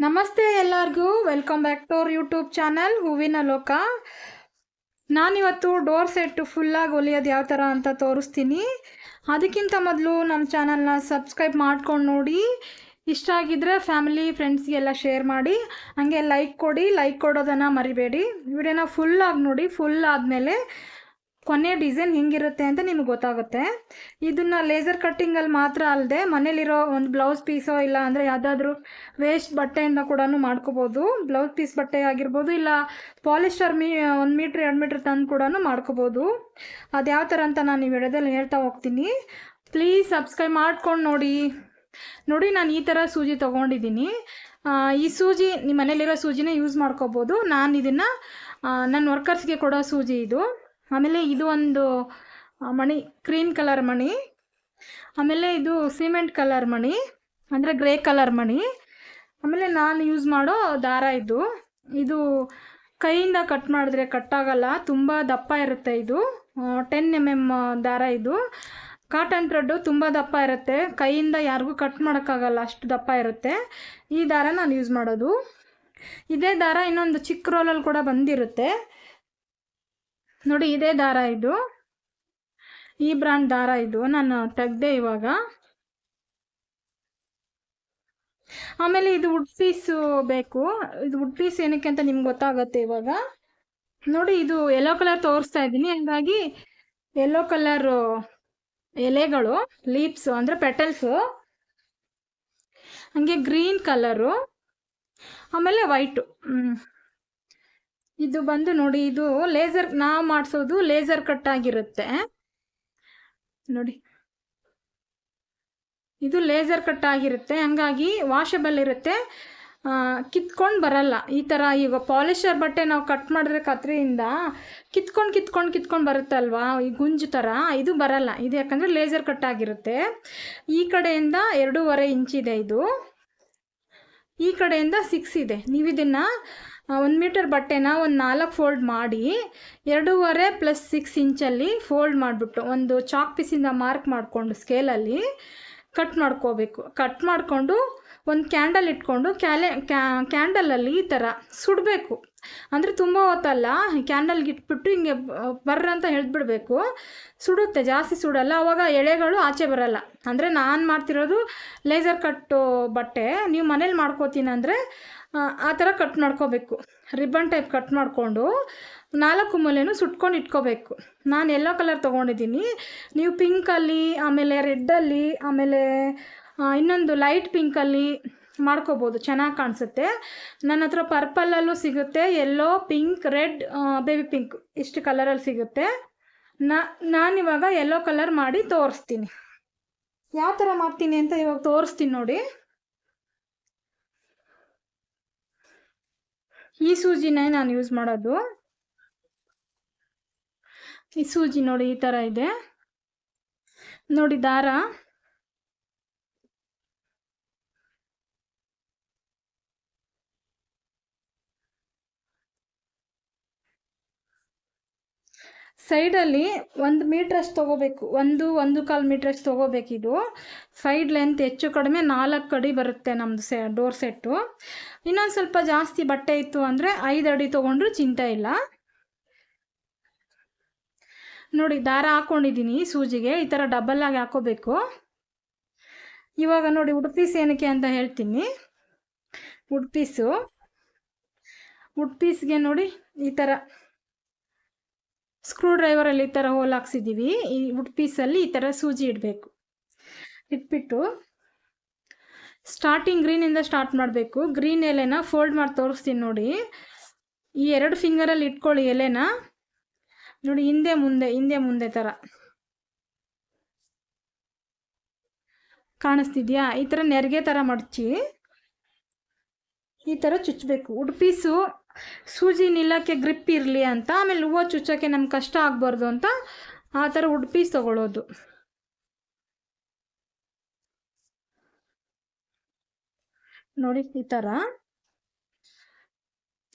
ನಮಸ್ತೆ ಎಲ್ಲರಿಗೂ, welcome back to our YouTube channel ಹೂವಿನ ಲೋಕ. ನಾನಿವತ್ತು ಡೋರ್ ಸೆಟ್ ಫುಲ್ಲಾಗಿ ಹೊಲಿಯೋದು ಯಾವ ಥರ ಅಂತ ತೋರಿಸ್ತೀನಿ. ಅದಕ್ಕಿಂತ ಮೊದಲು ನಮ್ಮ ಚಾನಲ್ನ ಸಬ್ಸ್ಕ್ರೈಬ್ ಮಾಡ್ಕೊಂಡು ನೋಡಿ. ಇಷ್ಟ ಆಗಿದ್ರೆ ಫ್ಯಾಮಿಲಿ ಫ್ರೆಂಡ್ಸ್ಗೆಲ್ಲ ಶೇರ್ ಮಾಡಿ, ಹಾಗೆ ಲೈಕ್ ಕೊಡಿ. ಲೈಕ್ ಕೊಡೋದನ್ನು ಮರಿಬೇಡಿ. ವಿಡಿಯೋನ ಫುಲ್ಲಾಗಿ ನೋಡಿ. ಫುಲ್ ಆದಮೇಲೆ ಕೊನೆ ಡಿಸೈನ್ ಹೆಂಗಿರುತ್ತೆ ಅಂತ ನಿಮ್ಗೆ ಗೊತ್ತಾಗುತ್ತೆ. ಇದನ್ನು ಲೇಸರ್ ಕಟ್ಟಿಂಗಲ್ಲಿ ಮಾತ್ರ ಅಲ್ಲದೆ ಮನೇಲಿರೋ ಒಂದು ಬ್ಲೌಸ್ ಪೀಸೋ ಇಲ್ಲ ಅಂದರೆ ಯಾವುದಾದ್ರೂ ವೇಸ್ಟ್ ಬಟ್ಟೆಯಿಂದ ಕೂಡ ಮಾಡ್ಕೋಬೋದು. ಬ್ಲೌಸ್ ಪೀಸ್ ಬಟ್ಟೆ ಆಗಿರ್ಬೋದು, ಇಲ್ಲ ಪಾಲಿಸ್ಟರ್ 1 ಮೀಟ್ರ್ 2 ಮೀಟ್ರ್ ತಂದು ಕೂಡ ಮಾಡ್ಕೋಬೋದು. ಅದು ಯಾವ ಥರ ಅಂತ ನಾನು ಈ ವಿಡಿಯೋದಲ್ಲಿ ಹೇಳ್ತಾ ಹೋಗ್ತೀನಿ. ಪ್ಲೀಸ್ ಸಬ್ಸ್ಕ್ರೈಬ್ ಮಾಡ್ಕೊಂಡು ನೋಡಿ. ನಾನು ಈ ಥರ ಸೂಜಿ ತೊಗೊಂಡಿದ್ದೀನಿ. ಈ ಸೂಜಿ ನಿಮ್ಮ ಮನೇಲಿರೋ ಸೂಜಿನೇ ಯೂಸ್ ಮಾಡ್ಕೋಬೋದು. ನಾನು ಇದನ್ನು ನನ್ನ ವರ್ಕರ್ಸ್ಗೆ ಕೊಡೋ ಸೂಜಿ ಇದು. ಆಮೇಲೆ ಇದು ಒಂದು ಮಣಿ, ಕ್ರೀಮ್ ಕಲರ್ ಮಣಿ. ಆಮೇಲೆ ಇದು ಸಿಮೆಂಟ್ ಕಲರ್ ಮಣಿ, ಅಂದರೆ ಗ್ರೇ ಕಲರ್ ಮಣಿ. ಆಮೇಲೆ ನಾನು ಯೂಸ್ ಮಾಡೋ ದಾರ ಇದು ಕೈಯಿಂದ ಕಟ್ ಮಾಡಿದ್ರೆ ಕಟ್ಟಾಗಲ್ಲ, ತುಂಬ ದಪ್ಪ ಇರುತ್ತೆ. ಇದು 10 mm ದಾರ. ಇದು ಕಾಟನ್ ಥ್ರೆಡ್ಡು ತುಂಬ ದಪ್ಪ ಇರುತ್ತೆ, ಕೈಯಿಂದ ಯಾರಿಗೂ ಕಟ್ ಮಾಡೋಕ್ಕಾಗಲ್ಲ, ಅಷ್ಟು ದಪ್ಪ ಇರುತ್ತೆ. ಈ ದಾರ ನಾನು ಯೂಸ್ ಮಾಡೋದು. ಇದೇ ದಾರ ಇನ್ನೊಂದು ಚಿಕ್ಕ ರೋಲಲ್ಲಿ ಕೂಡ ಬಂದಿರುತ್ತೆ ನೋಡಿ. ಇದೇ ದಾರ, ಇದು ಈ ಬ್ರ್ಯಾಂಡ್ ದಾರ. ಇದು ನಾನು ತೆಗ್ದೆ ಇವಾಗ. ಆಮೇಲೆ ಇದು ವುಡ್ ಪೀಸು ಬೇಕು. ಇದು ವುಡ್ ಪೀಸ್ ಏನಕ್ಕೆ ಅಂತ ನಿಮ್ಗೆ ಗೊತ್ತಾಗುತ್ತೆ ಇವಾಗ ನೋಡಿ. ಇದು ಯೆಲ್ಲೋ ಕಲರ್ ತೋರಿಸ್ತಾ ಇದ್ದೀನಿ, ಹಾಗಾಗಿ ಯೆಲ್ಲೋ ಕಲರ್ ಎಲೆಗಳು, ಲೀವ್ಸು ಅಂದರೆ ಪೆಟಲ್ಸು. ಹಾಗೆ ಗ್ರೀನ್ ಕಲರು, ಆಮೇಲೆ ವೈಟು. ಇದು ಬಂದು ನೋಡಿ, ಇದು ಲೇಸರ್, ನಾವು ಮಾಡಿಸೋದು ಲೇಸರ್ ಕಟ್ ಆಗಿರುತ್ತೆ ನೋಡಿ. ಇದು ಲೇಸರ್ ಕಟ್ ಆಗಿರುತ್ತೆ, ಹಂಗಾಗಿ ವಾಷಬಲ್ ಇರುತ್ತೆ, ಕಿತ್ಕೊಂಡು ಬರಲ್ಲ. ಈ ಥರ ಈಗ ಪಾಲಿಸ್ಟರ್ ಬಟ್ಟೆ ನಾವು ಕಟ್ ಮಾಡಿದ್ರೆ ಕತ್ರಿಯಿಂದ ಕಿತ್ಕೊಂಡು ಬರುತ್ತಲ್ವಾ, ಈ ಗುಂಜು ಥರ, ಇದು ಬರಲ್ಲ. ಇದು ಯಾಕಂದರೆ ಲೇಸರ್ ಕಟ್ ಆಗಿರುತ್ತೆ. ಈ ಕಡೆಯಿಂದ 2.5 ಇಂಚಿದೆ ಇದು, ಈ ಕಡೆಯಿಂದ 6 ಇದೆ. ನೀವು ಇದನ್ನು 1 ಮೀಟರ್ ಬಟ್ಟೆನ ಒಂದು 4 ಫೋಲ್ಡ್ ಮಾಡಿ 2.5 + 6 ಇಂಚಲ್ಲಿ ಫೋಲ್ಡ್ ಮಾಡಿಬಿಟ್ಟು ಒಂದು ಚಾಕ್ ಪೀಸಿಂದ ಮಾರ್ಕ್ ಮಾಡಿಕೊಂಡು ಸ್ಕೇಲಲ್ಲಿ ಕಟ್ ಮಾಡ್ಕೋಬೇಕು. ಕಟ್ ಮಾಡಿಕೊಂಡು ಒಂದು ಕ್ಯಾಂಡಲ್ ಇಟ್ಕೊಂಡು ಕ್ಯಾಂಡಲಲ್ಲಿ ಈ ಥರ ಸುಡಬೇಕು. ಅಂದರೆ ತುಂಬ ಹೊತ್ತಲ್ಲ, ಕ್ಯಾಂಡಲ್ಗೆ ಇಟ್ಬಿಟ್ಟು ಹಿಂಗೆ ಬರ್ರ ಅಂತ ಹೇಳ್ಬಿಡ್ಬೇಕು. ಸುಡುತ್ತೆ, ಜಾಸ್ತಿ ಸುಡಲ್ಲ, ಆವಾಗ ಎಳೆಗಳು ಆಚೆ ಬರಲ್ಲ. ಅಂದರೆ ನಾನು ಮಾಡ್ತಿರೋದು ಲೇಸರ್ ಕಟ್ಟು ಬಟ್ಟೆ. ನೀವು ಮನೇಲಿ ಮಾಡ್ಕೋತೀನಿ ಅಂದರೆ ಆ ಥರ ಕಟ್ ಮಾಡ್ಕೋಬೇಕು. ರಿಬ್ಬನ್ ಟೈಪ್ ಕಟ್ ಮಾಡಿಕೊಂಡು 4 ಮೂಲೆನೂ ಸುಟ್ಕೊಂಡು ಇಟ್ಕೋಬೇಕು. ನಾನು ಯೆಲ್ಲೋ ಕಲರ್ ತೊಗೊಂಡಿದ್ದೀನಿ, ನೀವು ಪಿಂಕಲ್ಲಿ, ಆಮೇಲೆ ರೆಡ್ಡಲ್ಲಿ, ಆಮೇಲೆ ಇನ್ನೊಂದು ಲೈಟ್ ಪಿಂಕಲ್ಲಿ ಮಾಡ್ಕೋಬೋದು, ಚೆನ್ನಾಗಿ ಕಾಣಿಸುತ್ತೆ. ನನ್ನ ಹತ್ರ ಪರ್ಪಲಲ್ಲೂ ಸಿಗುತ್ತೆ, yellow, pink, red, baby pink, ಇಷ್ಟು ಕಲರಲ್ಲಿ ಸಿಗುತ್ತೆ. ನಾನಿವಾಗ ಯೆಲ್ಲೋ ಕಲರ್ ಮಾಡಿ ತೋರಿಸ್ತೀನಿ. ಯಾವ ಥರ ಮಾಡ್ತೀನಿ ಅಂತ ಇವಾಗ ತೋರಿಸ್ತೀನಿ ನೋಡಿ. ಈ ಸೂಜಿನೇ ನಾನು ಯೂಸ್ ಮಾಡೋದು. ಈ ಸೂಜಿ ನೋಡಿ, ಈ ಥರ ಇದೆ ನೋಡಿ ದಾರ. ಸೈಡಲ್ಲಿ 1 ಮೀಟ್ರಷ್ಟು ತೊಗೋಬೇಕು, 1-1.25 ಮೀಟ್ರಷ್ಟು ತೊಗೋಬೇಕು. ಇದು ಸೈಡ್ ಲೆಂತ್ ಹೆಚ್ಚು ಕಡಿಮೆ 4 ಅಡಿ ಬರುತ್ತೆ ನಮ್ಮದು ಡೋರ್ ಸೆಟ್ಟು. ಇನ್ನೊಂದು ಸ್ವಲ್ಪ ಜಾಸ್ತಿ ಬಟ್ಟೆ ಇತ್ತು ಅಂದರೆ 5 ಅಡಿ ತೊಗೊಂಡ್ರೂ ಚಿಂತೆ ಇಲ್ಲ ನೋಡಿ. ದಾರ ಹಾಕ್ಕೊಂಡಿದ್ದೀನಿ ಸೂಜಿಗೆ, ಈ ಥರ ಡಬಲ್ಲಾಗಿ ಹಾಕೋಬೇಕು. ಇವಾಗ ನೋಡಿ ವುಡ್ ಪೀಸ್ ಏನಕ್ಕೆ ಅಂತ ಹೇಳ್ತೀನಿ. ವುಡ್ ಪೀಸ್ಗೆ ನೋಡಿ ಈ ಥರ ಸ್ಕ್ರೂ ಡ್ರೈವರಲ್ಲಿ ಈ ಥರ ಹೋಲ್ ಹಾಕ್ಸಿದ್ದೀವಿ. ಈ ವುಡ್ ಪೀಸಲ್ಲಿ ಈ ಥರ ಸೂಜಿ ಇಡಬೇಕು. ಇಟ್ಬಿಟ್ಟು ಸ್ಟಾರ್ಟಿಂಗ್ ಗ್ರೀನಿಂದ ಸ್ಟಾರ್ಟ್ ಮಾಡಬೇಕು. ಗ್ರೀನ್ ಎಲೆನ ಫೋಲ್ಡ್ ಮಾಡಿ ತೋರಿಸ್ತೀನಿ ನೋಡಿ. ಈ 2 ಫಿಂಗರಲ್ಲಿ ಇಟ್ಕೊಳ್ಳಿ ಎಲೆನ ನೋಡಿ, ಹಿಂದೆ ಮುಂದೆ ಥರ ಕಾಣಿಸ್ತಿದ್ಯಾ? ಈ ಥರ ನೆರಿಗೆ ಥರ ಮಡಚಿ ಈ ಥರ ಚುಚ್ಚಬೇಕು. ವುಡ್ ಪೀಸು ಸೂಜಿ ನಿಲ್ಲಕ್ಕೆ ಗ್ರಿಪ್ ಇರಲಿ ಅಂತ, ಆಮೇಲೆ ಹೂವು ಚುಚ್ಚೋಕ್ಕೆ ನಮ್ಗೆ ಕಷ್ಟ ಆಗಬಾರ್ದು ಅಂತ ಆ ಥರ ವುಡ್ ಪೀಸ್ ತೊಗೊಳ್ಳೋದು ನೋಡಿ. ಈ ಥರ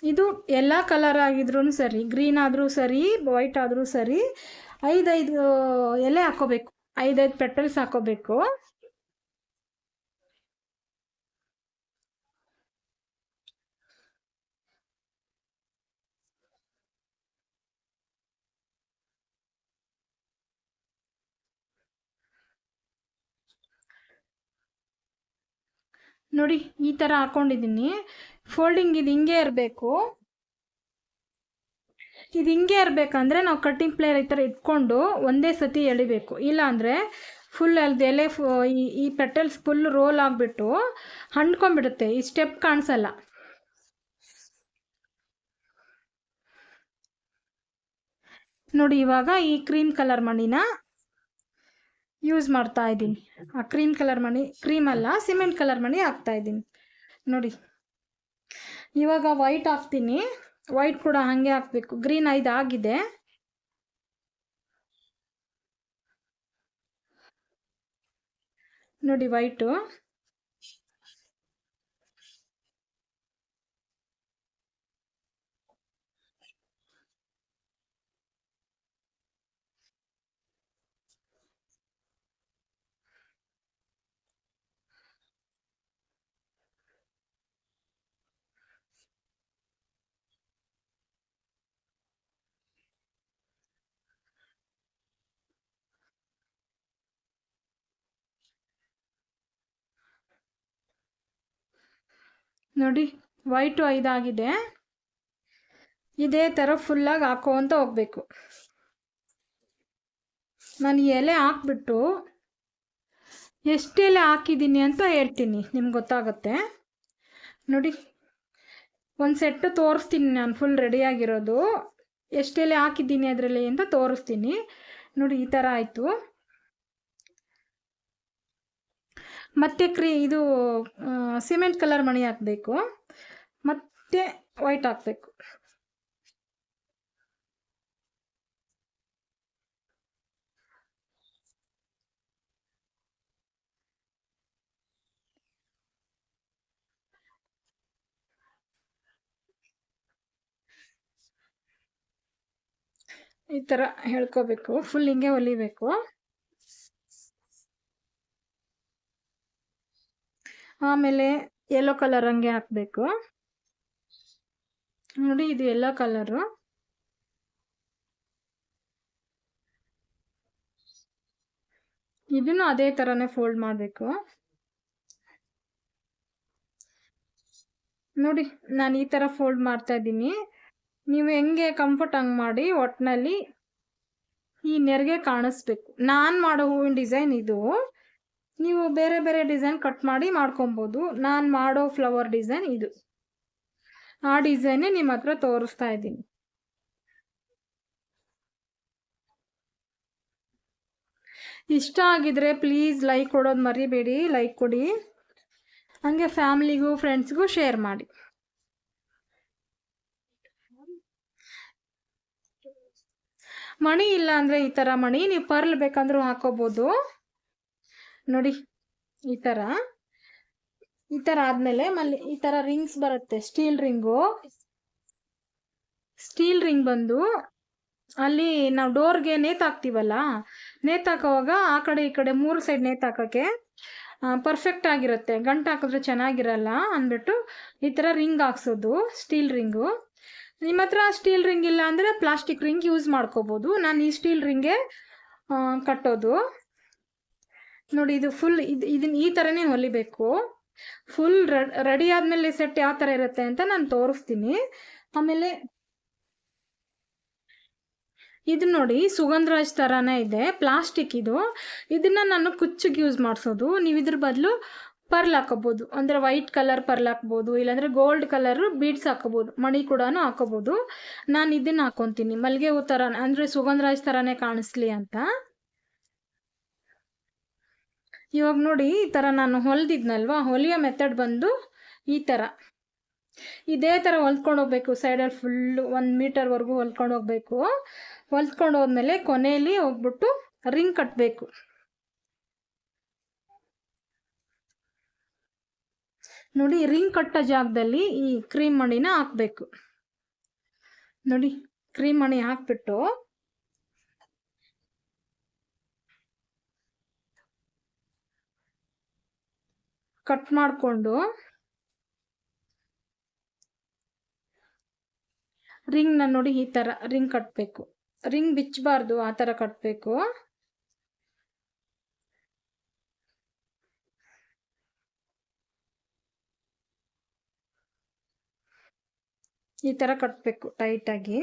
ಇದು ಎಲ್ಲ ಕಲರ್ ಆಗಿದ್ರೂ ಸರಿ, ಗ್ರೀನ್ ಆದರೂ ಸರಿ, ವೈಟ್ ಆದರೂ ಸರಿ, 5 ಎಲೆ ಹಾಕೋಬೇಕು, 5 ಪೆಟಲ್ಸ್ ಹಾಕೋಬೇಕು. ನೋಡಿ ಈ ಥರ ಹಾಕೊಂಡಿದ್ದೀನಿ. ಫೋಲ್ಡಿಂಗ್ ಇದು ಹಿಂಗೆ ಇರಬೇಕು. ಇದು ಹಿಂಗೆ ಇರಬೇಕಂದ್ರೆ ನಾವು ಕಟ್ಟಿಂಗ್ ಪ್ಲೇಯರ್ ಈ ಥರ ಇಟ್ಕೊಂಡು ಒಂದೇ ಸತಿ ಎಳಿಬೇಕು. ಇಲ್ಲಾಂದರೆ ಫುಲ್ ಅಲ್ಲಿ ಎಲೆ ಈ ಪೆಟಲ್ಸ್ ಫುಲ್ ರೋಲ್ ಆಗಿಬಿಟ್ಟು ಹಂಡ್ಕೊಂಡ್ಬಿಡುತ್ತೆ. ಈ ಸ್ಟೆಪ್ ಕಾಣಿಸಲ್ಲ. ನೋಡಿ ಇವಾಗ ಈ ಕ್ರೀಮ್ ಕಲರ್ ಮಣಿನ ಯೂಸ್ ಮಾಡ್ತಾ ಇದ್ದೀನಿ. ಆ ಕ್ರೀಮ್ ಕಲರ್ ಮಣಿ, ಕ್ರೀಮ್ ಅಲ್ಲ ಸಿಮೆಂಟ್ ಕಲರ್ ಮಣಿ ಹಾಕ್ತಾ ಇದ್ದೀನಿ. ನೋಡಿ ಇವಾಗ ವೈಟ್ ಹಾಕ್ತೀನಿ. ವೈಟ್ ಕೂಡ ಹಾಗೆ ಹಾಕಬೇಕು. ಗ್ರೀನ್ 5 ಆಗಿದೆ. ನೋಡಿ ವೈಟು. ನೋಡಿ ವೈಟು 5 ಆಗಿದೆ. ಇದೇ ಥರ ಫುಲ್ಲಾಗಿ ಹಾಕೋವಂತ ಹೋಗ್ಬೇಕು. ನಾನು ಎಲೆ ಹಾಕ್ಬಿಟ್ಟು ಎಷ್ಟು ಎಲೆ ಹಾಕಿದ್ದೀನಿ ಅಂತ ಹೇಳ್ತೀನಿ, ನಿಮ್ಗೆ ಗೊತ್ತಾಗುತ್ತೆ. ನೋಡಿ ಒಂದು ಸೆಟ್ಟು ತೋರಿಸ್ತೀನಿ ನಾನು ಫುಲ್ ರೆಡಿಯಾಗಿರೋದು. ಎಷ್ಟು ಎಲೆ ಹಾಕಿದ್ದೀನಿ ಅದರಲ್ಲಿ ಅಂತ ತೋರಿಸ್ತೀನಿ. ನೋಡಿ ಈ ಥರ ಆಯಿತು. ಮತ್ತೆ ಇದು ಸಿಮೆಂಟ್ ಕಲರ್ ಮಣಿ ಹಾಕಬೇಕು, ಮತ್ತೆ ವೈಟ್ ಹಾಕಬೇಕು. ಈ ಥರ ಹೇಳ್ಕೋಬೇಕು. ಫುಲ್ ಹಿಂಗೆ ಹೊಲಿಬೇಕು. ಆಮೇಲೆ ಯೆಲ್ಲೋ ಕಲರ್ ಹಂಗೆ ಹಾಕಬೇಕು. ನೋಡಿ ಇದು ಯೆಲ್ಲೋ ಕಲರು. ಇದನ್ನು ಅದೇ ಥರನೇ ಫೋಲ್ಡ್ ಮಾಡಬೇಕು. ನೋಡಿ ನಾನು ಈ ಥರ ಫೋಲ್ಡ್ ಮಾಡ್ತಾ ಇದ್ದೀನಿ. ನೀವು ಹೆಂಗೆ ಕಂಫರ್ಟ್ ಹಂಗೆ ಮಾಡಿ. ಒಟ್ಟಿನಲ್ಲಿ ಈ ನೆರಿಗೆ ಕಾಣಿಸ್ಬೇಕು. ನಾನು ಮಾಡೋ ಹೂವಿನ ಡಿಸೈನ್ ಇದು. ನೀವು ಬೇರೆ ಬೇರೆ ಡಿಸೈನ್ ಕಟ್ ಮಾಡಿ ಮಾಡ್ಕೊಬೋದು. ನಾನು ಮಾಡೋ ಫ್ಲವರ್ ಡಿಸೈನ್ ಇದು. ಆ ಡಿಸೈನೇ ನಿಮ್ಮ ಹತ್ರ ತೋರಿಸ್ತಾ ಇದ್ದೀನಿ. ಇಷ್ಟ ಆಗಿದ್ರೆ ಪ್ಲೀಸ್ ಲೈಕ್ ಕೊಡೋದು ಮರಿಬೇಡಿ. ಲೈಕ್ ಕೊಡಿ. ಹಂಗೆ ಫ್ಯಾಮಿಲಿಗೂ ಫ್ರೆಂಡ್ಸ್ಗೂ ಶೇರ್ ಮಾಡಿ. ಮಣಿ ಇಲ್ಲ ಅಂದರೆ ಈ ಥರ ಮಣಿ ನೀವು ಪರ್ಲ್ ಬೇಕಂದ್ರೂ ಹಾಕೋಬೋದು. ನೋಡಿ ಈ ಥರ ಆದಮೇಲೆ ಈ ಥರ ರಿಂಗ್ಸ್ ಬರುತ್ತೆ. ಸ್ಟೀಲ್ ರಿಂಗ್ ಬಂದು ಅಲ್ಲಿ ನಾವು ಡೋರ್ಗೆ ನೇತಾಕ್ತೀವಲ್ಲ, ನೇತಾಕೋವಾಗ ಆ ಕಡೆ ಈ ಕಡೆ 3 ಸೈಡ್ ನೇತಾಕೋಕ್ಕೆ ಪರ್ಫೆಕ್ಟ್ ಆಗಿರುತ್ತೆ. ಗಂಟು ಹಾಕಿದ್ರೆ ಚೆನ್ನಾಗಿರಲ್ಲ ಅಂದ್ಬಿಟ್ಟು ಈ ಥರ ರಿಂಗ್ ಹಾಕ್ಸೋದು, ಸ್ಟೀಲ್ ರಿಂಗು. ನಿಮ್ಮ ಹತ್ರ ಸ್ಟೀಲ್ ರಿಂಗ್ ಇಲ್ಲ ಅಂದರೆ ಪ್ಲಾಸ್ಟಿಕ್ ರಿಂಗ್ ಯೂಸ್ ಮಾಡ್ಕೋಬೋದು. ನಾನು ಈ ಸ್ಟೀಲ್ ರಿಂಗೇ ಕಟ್ಟೋದು. ನೋಡಿ ಇದು ಫುಲ್ ಇದನ್ನ ಈ ಥರನೇ ಹೊಲಿಬೇಕು. ಫುಲ್ ರೆಡಿ ಆದಮೇಲೆ ಸೆಟ್ ಯಾವ ಥರ ಇರುತ್ತೆ ಅಂತ ನಾನು ತೋರಿಸ್ತೀನಿ. ಆಮೇಲೆ ಇದು ನೋಡಿ ಸುಗಂಧರಾಜ್ ಥರನೇ ಇದೆ, ಪ್ಲಾಸ್ಟಿಕ್ ಇದು. ಇದನ್ನು ನಾನು ಕುಚ್ಚಿಗೆ ಯೂಸ್ ಮಾಡಿಸೋದು. ನೀವು ಇದ್ರ ಬದಲು ಪರ್ಲ್ ಹಾಕೋಬೋದು. ಅಂದರೆ ವೈಟ್ ಕಲರ್ ಪರ್ಲ್ ಹಾಕ್ಬೋದು, ಇಲ್ಲಾಂದರೆ ಗೋಲ್ಡ್ ಕಲರು ಬೀಡ್ಸ್ ಹಾಕೋಬೋದು, ಮಣಿ ಕೂಡ ಹಾಕೋಬೋದು. ನಾನು ಇದನ್ನು ಹಾಕ್ಕೊತೀನಿ ಮಲ್ಲಿಗೆ ಹೂ ಥರ, ಅಂದರೆ ಸುಗಂಧರಾಜ್ ಥರನೇ ಕಾಣಿಸ್ಲಿ ಅಂತ. ಇವಾಗ ನೋಡಿ ಈ ಥರ ನಾನು ಹೊಲಿದಿದ್ನಲ್ವ, ಹೊಲಿಯೋ ಮೆಥಡ್ ಬಂದು ಈ ಥರ ಇದೇ ಥರ ಹೊಲ್ಕೊಂಡು ಹೋಗ್ಬೇಕು. ಸೈಡಲ್ಲಿ ಫುಲ್ಲು 1 ಮೀಟರ್ವರೆಗೂ ಹೊಲ್ಕೊಂಡು ಹೋಗ್ಬೇಕು. ಹೊಲ್ಕೊಂಡು ಹೋದ್ಮೇಲೆ ಕೊನೆಯಲ್ಲಿ ಹೋಗ್ಬಿಟ್ಟು ರಿಂಗ್ ಕಟ್ಟಬೇಕು. ನೋಡಿ ರಿಂಗ್ ಕಟ್ಟೋ ಜಾಗದಲ್ಲಿ ಈ ಕ್ರೀಮ್ ಮಣಿನ ಹಾಕಬೇಕು. ನೋಡಿ ಕ್ರೀಮ್ ಮಣಿ ಹಾಕ್ಬಿಟ್ಟು ಕಟ್ ಮಾಡಿಕೊಂಡು ರಿಂಗ್ನ ನೋಡಿ ಈ ಥರ ರಿಂಗ್ ಕಟ್ಟಬೇಕು. ರಿಂಗ್ ಬಿಚ್ಚಬಾರ್ದು, ಆ ಥರ ಕಟ್ಟಬೇಕು. ಈ ಥರ ಕಟ್ಟಬೇಕು ಟೈಟಾಗಿ.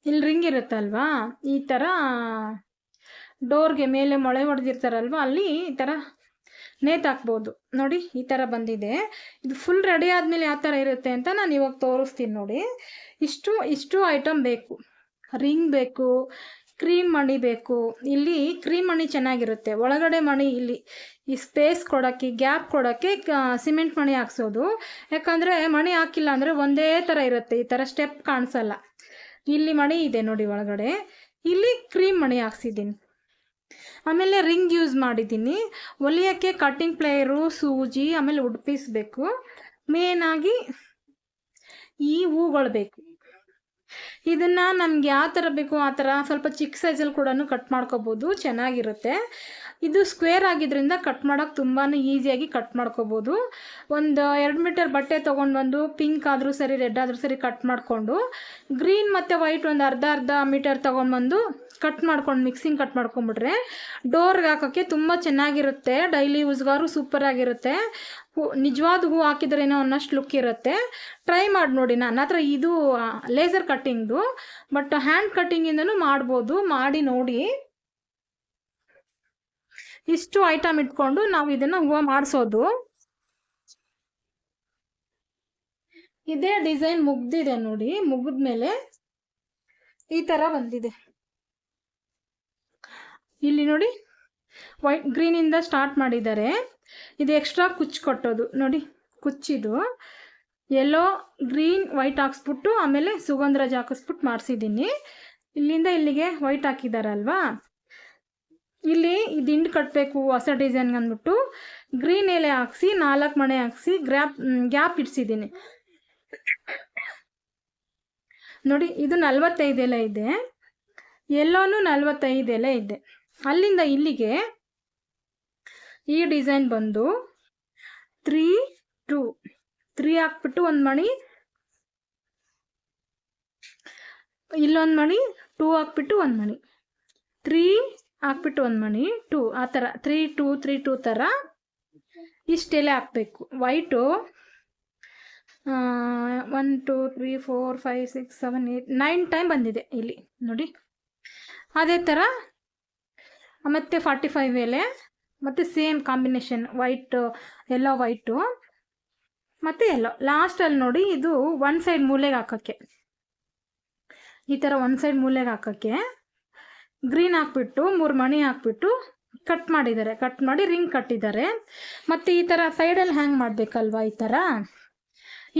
ಇಲ್ಲಿ ರಿಂಗ್ ಇರುತ್ತಲ್ವಾ, ಈ ಥರ ಡೋರ್ಗೆ ಮೇಲೆ ಮೊಳೆ ಹೊಡೆದಿರ್ತಾರಲ್ವ ಅಲ್ಲಿ ಈ ಥರ ನೇತಾಕ್ಬೋದು. ನೋಡಿ ಈ ಥರ ಬಂದಿದೆ. ಇದು ಫುಲ್ ರೆಡಿ ಆದಮೇಲೆ ಯಾವ ಥರ ಇರುತ್ತೆ ಅಂತ ನಾನು ಇವಾಗ ತೋರಿಸ್ತೀನಿ ನೋಡಿ. ಇಷ್ಟು ಐಟಮ್ ಬೇಕು. ರಿಂಗ್ ಬೇಕು, ಕ್ರೀಮ್ ಮಣಿ ಬೇಕು. ಇಲ್ಲಿ ಕ್ರೀಮ್ ಮಣಿ ಚೆನ್ನಾಗಿರುತ್ತೆ. ಒಳಗಡೆ ಮಣಿ ಇಲ್ಲಿ ಈ ಸ್ಪೇಸ್ ಕೊಡೋಕ್ಕೆ, ಗ್ಯಾಪ್ ಕೊಡೋಕ್ಕೆ ಸಿಮೆಂಟ್ ಮಣಿ ಹಾಕ್ಸೋದು. ಯಾಕಂದರೆ ಮಣಿ ಹಾಕಿಲ್ಲ ಅಂದರೆ ಒಂದೇ ಥರ ಇರುತ್ತೆ, ಈ ಥರ ಸ್ಟೆಪ್ ಕಾಣಿಸಲ್ಲ. ಇಲ್ಲಿ ಮಣಿ ಇದೆ ನೋಡಿ ಒಳಗಡೆ, ಇಲ್ಲಿ ಕ್ರೀಮ್ ಮಣಿ ಹಾಕ್ಸಿದ್ದೀನಿ. ಆಮೇಲೆ ರಿಂಗ್ ಯೂಸ್ ಮಾಡಿದ್ದೀನಿ. ಹೊಲಿಯೋಕ್ಕೆ ಕಟ್ಟಿಂಗ್ ಪ್ಲೇಯರು, ಸೂಜಿ, ಆಮೇಲೆ ವುಡ್ ಪೀಸ್ ಬೇಕು. ಮೇನಾಗಿ ಈ ಹೂಗಳು ಬೇಕು. ಇದನ್ನು ನಮ್ಗೆ ಯಾವ ಥರ ಬೇಕು ಆ ಥರ ಸ್ವಲ್ಪ ಚಿಕ್ಕ ಸೈಜಲ್ಲಿ ಕೂಡ ಕಟ್ ಮಾಡ್ಕೋಬೋದು, ಚೆನ್ನಾಗಿರುತ್ತೆ. ಇದು ಸ್ಕ್ವೇರ್ ಆಗಿದ್ದರಿಂದ ಕಟ್ ಮಾಡೋಕ್ಕೆ ತುಂಬಾ ಈಸಿಯಾಗಿ ಕಟ್ ಮಾಡ್ಕೋಬೋದು. ಒಂದು 2 ಮೀಟರ್ ಬಟ್ಟೆ ತೊಗೊಂಡು ಬಂದು ಪಿಂಕ್ ಆದರೂ ಸರಿ, ರೆಡ್ ಆದರೂ ಸರಿ ಕಟ್ ಮಾಡಿಕೊಂಡು, ಗ್ರೀನ್ ಮತ್ತು ವೈಟ್ ಒಂದು ಅರ್ಧ ಮೀಟರ್ ತೊಗೊಂಡ್ಬಂದು ಕಟ್ ಮಾಡ್ಕೊಂಡು ಮಿಕ್ಸಿಂಗ್ ಕಟ್ ಮಾಡ್ಕೊಂಬಿಟ್ರೆ ಡೋರ್ಗೆ ಹಾಕೋಕ್ಕೆ ತುಂಬ ಚೆನ್ನಾಗಿರುತ್ತೆ. ಡೈಲಿ ಯೂಸ್ಗಾರು ಸೂಪರಾಗಿರುತ್ತೆ. ನಿಜವಾದ ಹೂ ಹಾಕಿದ್ರೇನೋ ಅನ್ನಷ್ಟು ಲುಕ್ ಇರುತ್ತೆ. ಟ್ರೈ ಮಾಡಿ ನೋಡಿ. ನನ್ನ ಹತ್ರ ಇದು ಲೇಸರ್ ಕಟ್ಟಿಂಗ್ದು, ಬಟ್ ಹ್ಯಾಂಡ್ ಕಟ್ಟಿಂಗಿಂದನೂ ಮಾಡ್ಬೋದು, ಮಾಡಿ ನೋಡಿ. ಇಷ್ಟು ಐಟಮ್ ಇಟ್ಕೊಂಡು ನಾವು ಇದನ್ನು ಹೂವು ಮಾಡಿಸೋದು. ಇದೇ ಡಿಸೈನ್ ಮುಗ್ದಿದೆ ನೋಡಿ. ಮುಗಿದ್ಮೇಲೆ ಈ ಥರ ಬಂದಿದೆ. ಇಲ್ಲಿ ನೋಡಿ ವೈಟ್ ಗ್ರೀನಿಂದ ಸ್ಟಾರ್ಟ್ ಮಾಡಿದ್ದಾರೆ. ಇದು ಎಕ್ಸ್ಟ್ರಾ ಕುಚ್ಚು ಕೊಟ್ಟೋದು ನೋಡಿ, ಕುಚ್ಚಿದು ಯೆಲ್ಲೋ ಗ್ರೀನ್ ವೈಟ್ ಹಾಕ್ಸ್ಬಿಟ್ಟು ಆಮೇಲೆ ಸುಗಂಧರಾಜ ಹಾಕಿಸ್ಬಿಟ್ಟು ಮಾಡಿಸಿದ್ದೀನಿ. ಇಲ್ಲಿಂದ ಇಲ್ಲಿಗೆ ವೈಟ್ ಹಾಕಿದಾರಲ್ವಾ, ಇಲ್ಲಿ ದಿಂಡು ಕಟ್ಟಬೇಕು ಹೊಸ ಡಿಸೈನ್ಗೆ ಅಂದ್ಬಿಟ್ಟು ಗ್ರೀನ್ ಎಲೆ ಹಾಕ್ಸಿ 4 ಮಣೆ ಹಾಕ್ಸಿ ಗ್ಯಾಪ್ ಇಡ್ಸಿದ್ದೀನಿ ನೋಡಿ. ಇದು 45 ಎಲೆ ಇದೆ, ಎಲ್ಲೋನು 45 ಎಲೆ ಇದೆ. ಅಲ್ಲಿಂದ ಇಲ್ಲಿಗೆ ಈ ಡಿಸೈನ್ ಬಂದು 3 2 3 ಹಾಕ್ಬಿಟ್ಟು ಒಂದು ಮಣಿ, ಇಲ್ಲೊಂದು ಮಣಿ, 2 ಹಾಕ್ಬಿಟ್ಟು ಒಂದು ಮಣಿ, 3 ಹಾಕ್ಬಿಟ್ಟು ಒಂದು ಮಣಿ, 2 ಆ ಥರ 3 2 3 2 ಥರ ಇಷ್ಟೆಲ್ಲ ಹಾಕಬೇಕು. ವೈಟು 1 2 3 4 5 6 7 8 9 ಟೈಮ್ ಬಂದಿದೆ ಇಲ್ಲಿ ನೋಡಿ. ಅದೇ ಥರ ಮತ್ತು 45 ಎಲೆ ಮತ್ತು ಸೇಮ್ ಕಾಂಬಿನೇಷನ್ ವೈಟ್ ಎಲ್ಲೋ ವೈಟು ಮತ್ತು ಎಲ್ಲೋ. ಲಾಸ್ಟಲ್ಲಿ ನೋಡಿ ಇದು ಒಂದು ಸೈಡ್ ಮೂಲೆಗೆ ಹಾಕೋಕ್ಕೆ, ಈ ಥರ ಒಂದು ಸೈಡ್ ಮೂಲೆಗೆ ಹಾಕೋಕ್ಕೆ ಗ್ರೀನ್ ಹಾಕ್ಬಿಟ್ಟು 3 ಮಣಿ ಹಾಕ್ಬಿಟ್ಟು ಕಟ್ ಮಾಡಿದ್ದಾರೆ. ಕಟ್ ಮಾಡಿ ರಿಂಗ್ ಕಟ್ಟಿದ್ದಾರೆ. ಮತ್ತು ಈ ಥರ ಸೈಡಲ್ಲಿ ಹ್ಯಾಂಗ್ ಮಾಡಬೇಕಲ್ವ,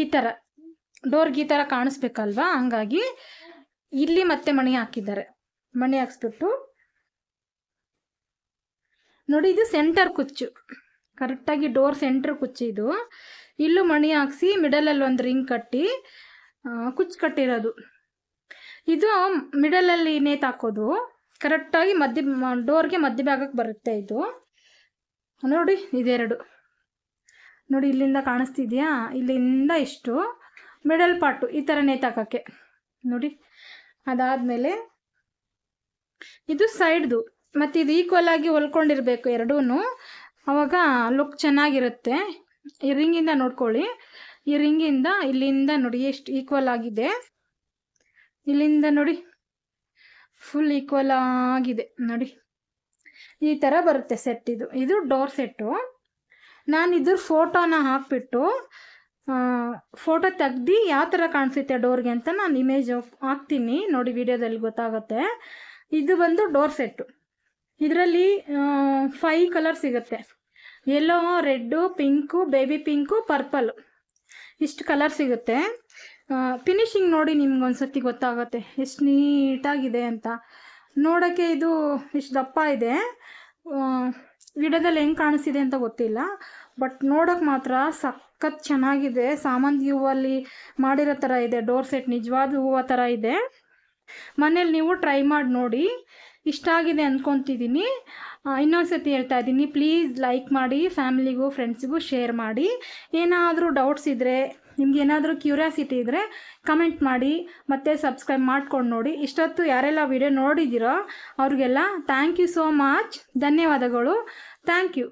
ಈ ಥರ ಡೋರ್ಗೆ ಈ ಥರ ಕಾಣಿಸ್ಬೇಕಲ್ವ, ಹಂಗಾಗಿ ಇಲ್ಲಿ ಮತ್ತೆ ಮಣಿ ಹಾಕಿದ್ದಾರೆ. ಮಣಿ ಹಾಕ್ಸ್ಬಿಟ್ಟು ನೋಡಿ, ಇದು ಸೆಂಟರ್ ಕುಚ್ಚು, ಕರೆಕ್ಟಾಗಿ ಡೋರ್ ಸೆಂಟರ್ ಕುಚ್ಚು ಇದು. ಇಲ್ಲೂ ಮಣಿ ಹಾಕ್ಸಿ ಮಿಡಲಲ್ಲಿ ಒಂದು ರಿಂಗ್ ಕಟ್ಟಿ ಕುಚ್ಚು ಕಟ್ಟಿರೋದು. ಇದು ಮಿಡಲಲ್ಲಿ ನೇತು ಹಾಕೋದು, ಕರೆಕ್ಟಾಗಿ ಡೋರ್ಗೆ ಮಧ್ಯ ಭಾಗಕ್ಕೆ ಬರುತ್ತೆ ಇದು ನೋಡಿ. ಇದೆರಡು ನೋಡಿ, ಇಲ್ಲಿಂದ ಕಾಣಿಸ್ತಿದೆಯಾ, ಇಲ್ಲಿಂದ ಇಷ್ಟು ಮಿಡಲ್ ಪಾರ್ಟು ಈ ಥರ ನೇತು ಹಾಕೋಕ್ಕೆ ನೋಡಿ. ಅದಾದಮೇಲೆ ಇದು ಸೈಡ್ದು, ಮತ್ತು ಇದು ಈಕ್ವಲ್ ಆಗಿ ಹೊಲ್ಕೊಂಡಿರಬೇಕು ಎರಡೂ, ಆವಾಗ ಲುಕ್ ಚೆನ್ನಾಗಿರುತ್ತೆ. ಈ ರಿಂಗಿಂದ ನೋಡ್ಕೊಳ್ಳಿ, ಈ ರಿಂಗಿಂದ ಇಲ್ಲಿಂದ ನೋಡಿ ಎಷ್ಟು ಈಕ್ವಲ್ ಆಗಿದೆ. ಇಲ್ಲಿಂದ ನೋಡಿ ಫುಲ್ ಈಕ್ವಲ್ ಆಗಿದೆ ನೋಡಿ. ಈ ಥರ ಬರುತ್ತೆ ಸೆಟ್. ಇದು ಡೋರ್ ಸೆಟ್ಟು. ನಾನು ಇದ್ರ ಫೋಟೋನ ಹಾಕ್ಬಿಟ್ಟು ಫೋಟೋ ತೆಗ್ದು ಯಾವ ಥರ ಕಾಣಿಸುತ್ತೆ ಡೋರ್ಗೆ ಅಂತ ನಾನು ಇಮೇಜ್ ಹಾಕ್ತೀನಿ ನೋಡಿ, ವಿಡಿಯೋದಲ್ಲಿ ಗೊತ್ತಾಗುತ್ತೆ. ಇದು ಬಂದು ಡೋರ್ ಸೆಟ್ಟು. ಇದರಲ್ಲಿ 5 ಕಲರ್ ಸಿಗುತ್ತೆ. Yellow, red, pink, baby pink, purple, ಇಷ್ಟು ಕಲರ್ ಸಿಗುತ್ತೆ. ಫಿನಿಶಿಂಗ್ ನೋಡಿ ನಿಮ್ಗೊಂದ್ಸತಿ ಗೊತ್ತಾಗುತ್ತೆ ಎಷ್ಟು ನೀಟಾಗಿದೆ ಅಂತ. ನೋಡೋಕ್ಕೆ ಇದು ಇಷ್ಟು ದಪ್ಪ ಇದೆ, ವಿಡಿಯೋದಲ್ಲಿ ಹೆಂಗೆ ಕಾಣಿಸ್ತಿದೆ ಅಂತ ಗೊತ್ತಿಲ್ಲ, ಬಟ್ ನೋಡೋಕೆ ಮಾತ್ರ ಸಖತ್ ಚೆನ್ನಾಗಿದೆ. ಸಾಮಂತಿಗೆ ಹೂವಲ್ಲಿ ಮಾಡಿರೋ ಥರ ಇದೆ ಡೋರ್ ಸೆಟ್, ನಿಜವಾದ ಹೂವು ಥರ ಇದೆ. ಮನೇಲಿ ನೀವು ಟ್ರೈ ಮಾಡಿ ನೋಡಿ. ಇಷ್ಟ ಆಗಿದೆ ಅಂದ್ಕೊತಿದ್ದೀನಿ. ಇನ್ನೊಂದು ಸತಿ ಹೇಳ್ತಾ ಇದ್ದೀನಿ, ಪ್ಲೀಸ್ ಲೈಕ್ ಮಾಡಿ, ಫ್ಯಾಮಿಲಿಗೂ ಫ್ರೆಂಡ್ಸಿಗೂ ಶೇರ್ ಮಾಡಿ. ಏನಾದರೂ ಡೌಟ್ಸ್ ಇದ್ದರೆ, ನಿಮ್ಗೆ ಏನಾದರೂ ಕ್ಯೂರಿಯಾಸಿಟಿ ಇದ್ದರೆ ಕಮೆಂಟ್ ಮಾಡಿ, ಮತ್ತು ಸಬ್ಸ್ಕ್ರೈಬ್ ಮಾಡ್ಕೊಂಡು ನೋಡಿ. ಇಷ್ಟೊತ್ತು ಯಾರೆಲ್ಲ ವಿಡಿಯೋ ನೋಡಿದ್ದೀರೋ ಅವ್ರಿಗೆಲ್ಲ ಥ್ಯಾಂಕ್ ಯು ಸೋ ಮಚ್, ಧನ್ಯವಾದಗಳು, ಥ್ಯಾಂಕ್ ಯು.